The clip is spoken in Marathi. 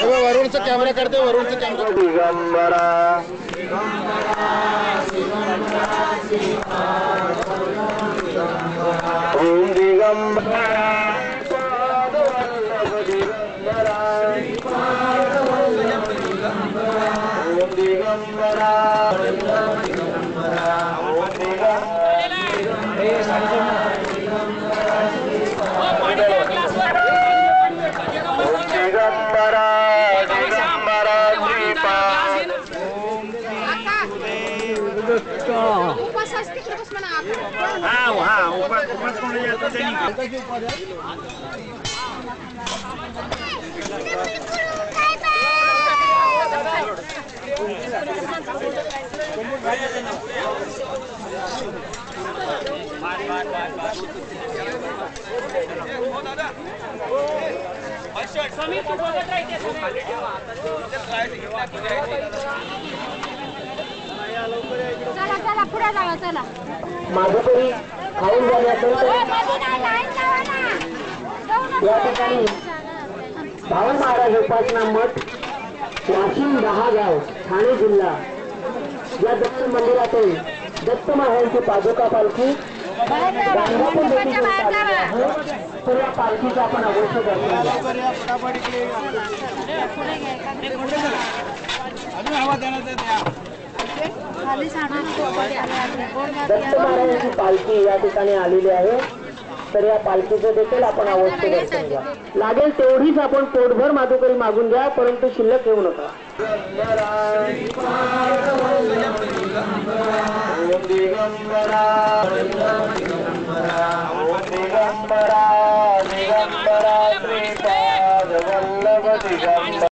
वरुणचा कॅमेरा काढते वरुणचा कॅमेरा दिगंबरा ओम दिगंबरा ओम दिगंबरा चला चला पुढे जावा चला माधुकरी खाऊन झाल्यानंतर या ठिकाणी भावन महाराज उपासना मठ वाशिम 10 गाव ठाणे जिल्हा या दत्त मंदिरातून दत्त महाराजांची पादुका पालखी तर या पालखीचा आपण अवश्य दर्शन दत्त महाराजांची पालखी या ठिकाणी आलेली आहे तर या पालखीचं देखील आपण अवश्य दर्शन घ्या लागेल तेवढीच आपण पोटभर माधुकरी मागून घ्या परंतु शिल्लक ठेवू नका ओम दिगंबरा दिगंबरा दिगंबरा श्रीपाद वल्लभ दिगंबरा